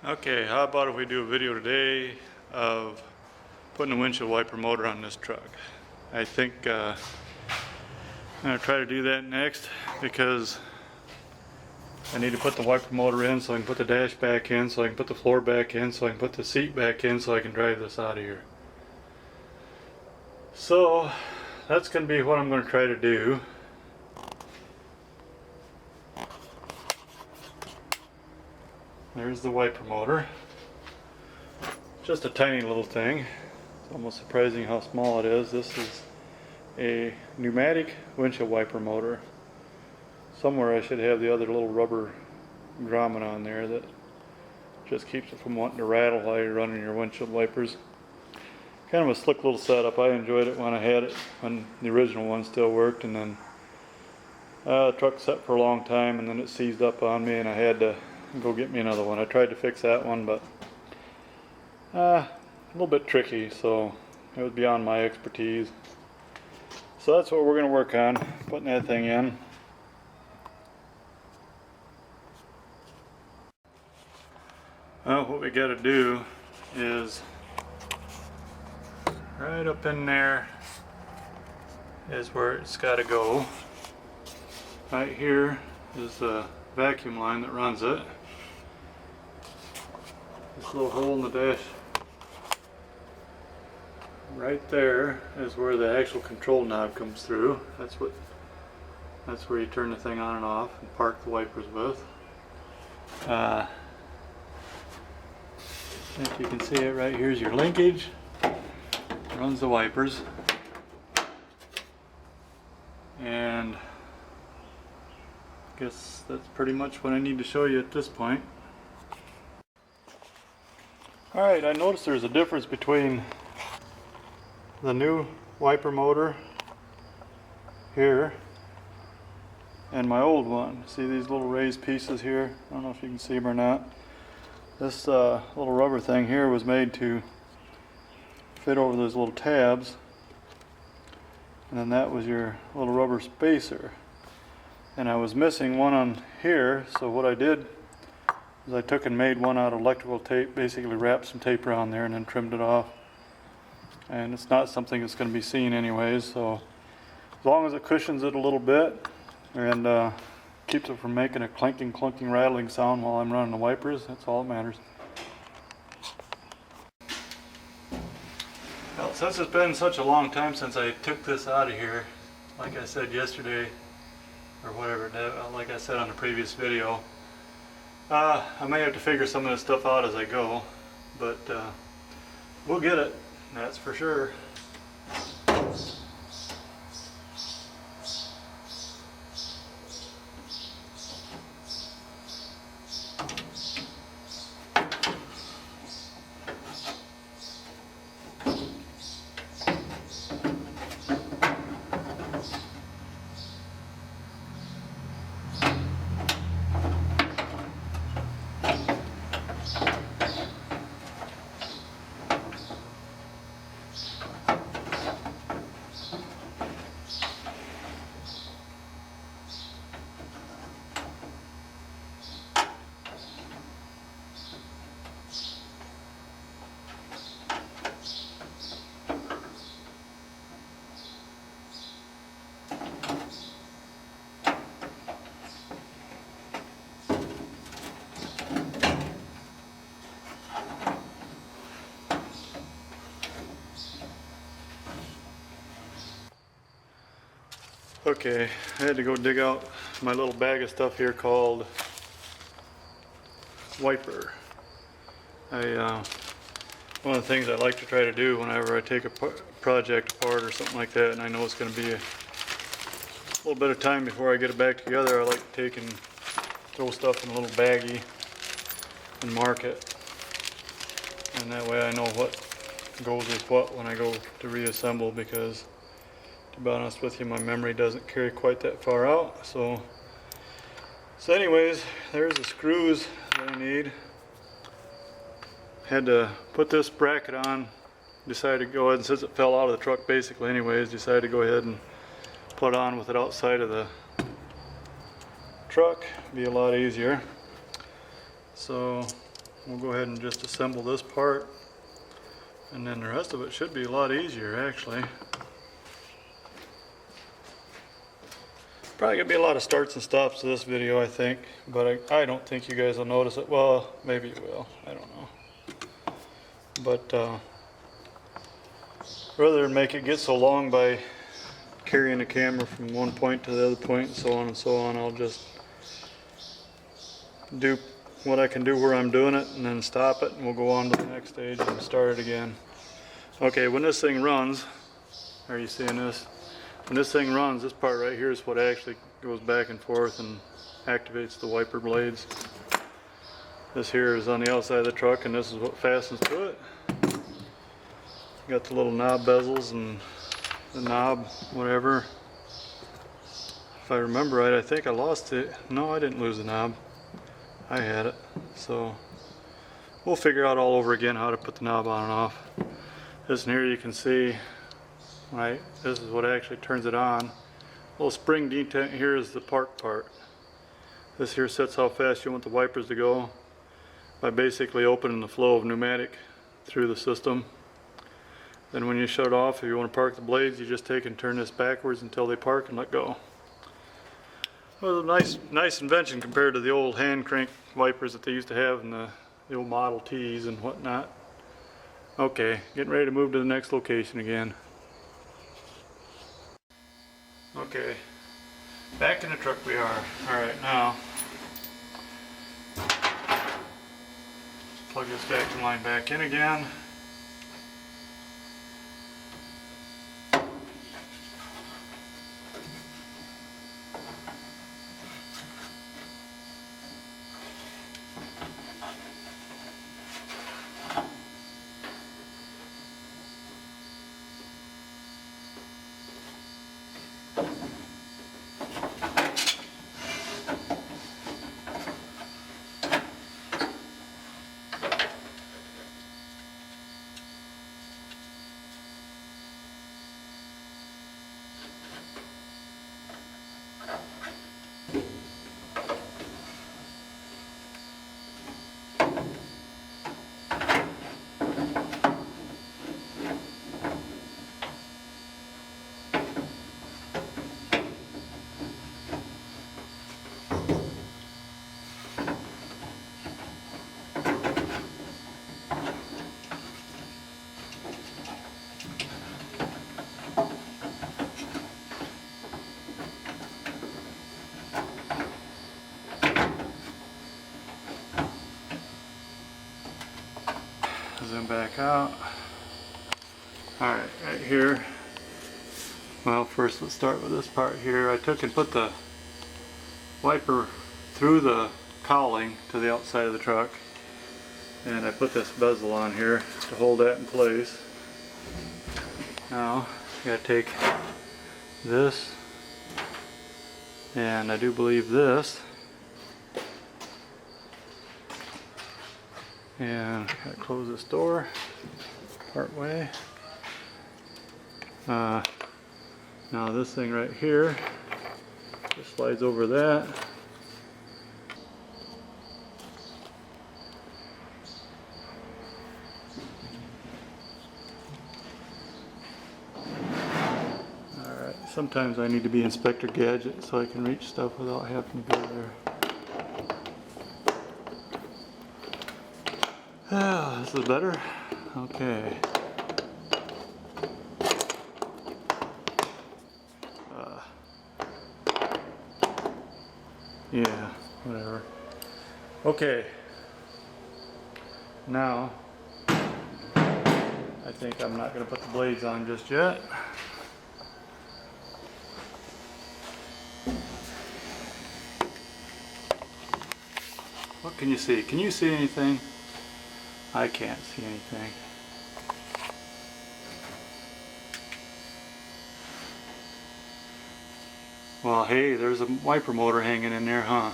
Okay, how about if we do a video today of putting a windshield wiper motor on this truck. I think I'm going to try to do that next because I need to put the wiper motor in so I can put the dash back in, so I can put the floor back in, so I can put the seat back in, so I can drive this out of here. So that's going to be what I'm going to try to do. There's the wiper motor. Just a tiny little thing. It's almost surprising how small it is. This is a pneumatic windshield wiper motor. Somewhere I should have the other little rubber grommet on there that just keeps it from wanting to rattle while you're running your windshield wipers. Kind of a slick little setup. I enjoyed it when I had it, when the original one still worked, and then the truck sat for a long time and then it seized up on me and I had to go get me another one. I tried to fix that one, but a little bit tricky, so it was beyond my expertise. So that's what we're going to work on, putting that thing in. What we got to do is right up in there is where it's got to go. Right here is the vacuum line that runs it. This little hole in the dash right there is where the actual control knob comes through. That's where you turn the thing on and off and park the wipers with. If you can see it, right here's your linkage. Runs the wipers. And I guess that's pretty much what I need to show you at this point. Alright, I noticed there's a difference between the new wiper motor here and my old one. See these little raised pieces here? I don't know if you can see them or not. This little rubber thing here was made to fit over those little tabs, and then that was your little rubber spacer. And I was missing one on here, so what I did is I took and made one out of electrical tape, basically wrapped some tape around there and then trimmed it off. And it's not something that's going to be seen anyways, so as long as it cushions it a little bit and keeps it from making a clinking, clunking, rattling sound while I'm running the wipers, that's all that matters. Well, since it's been such a long time since I took this out of here, like I said yesterday, or whatever, like I said on the previous video, I may have to figure some of this stuff out as I go, but we'll get it, that's for sure. Okay, I had to go dig out my little bag of stuff here called wiper. One of the things I like to try to do whenever I take a project apart or something like that, and I know it's going to be a little bit of time before I get it back together, I like to take and throw stuff in a little baggie and mark it. And that way I know what goes with what when I go to reassemble, because to be honest with you, my memory doesn't carry quite that far out. So anyways, there's the screws that I need. Had to put this bracket on, decided to go ahead, and since it fell out of the truck basically anyways, decided to go ahead and put it on with it outside of the truck. Be a lot easier. So we'll go ahead and just assemble this part, and then the rest of it should be a lot easier actually. Probably gonna be a lot of starts and stops to this video, I think, but I don't think you guys will notice it. Well, maybe you will, I don't know. But rather than make it get so long by carrying the camera from one point to the other point and so on, I'll just do what I can do where I'm doing it and then stop it, and we'll go on to the next stage and start it again. Okay, when this thing runs, are you seeing this? When this thing runs, this part right here is what actually goes back and forth and activates the wiper blades. This here is on the outside of the truck, and this is what fastens to it. Got the little knob bezels and the knob, whatever. If I remember right, I think I lost it. No, I didn't lose the knob. I had it. So we'll figure out all over again how to put the knob on and off. This in here you can see, right, this is what actually turns it on. Little spring detent here is the park part. This here sets how fast you want the wipers to go by basically opening the flow of pneumatic through the system. Then when you shut it off, if you want to park the blades, you just take and turn this backwards until they park and let go. Well, a nice invention compared to the old hand crank wipers that they used to have in the old Model Ts and whatnot. Okay, getting ready to move to the next location again. Okay, back in the truck we are. Alright, now plug this vacuum line back in again. Zoom back out. Alright, right here. Well, first let's start with this part here. I took and put the wiper through the cowling to the outside of the truck, and I put this bezel on here to hold that in place. Now you gotta take this, and I do believe this, and gotta close this door part way. Now this thing right here just slides over that. Alright, sometimes I need to be Inspector Gadget so I can reach stuff without having to go there. Ah, this is better? Okay. Yeah, whatever. Okay. Now, I think I'm not going to put the blades on just yet. What can you see? Can you see anything? I can't see anything. Well, hey, there's a wiper motor hanging in there, huh?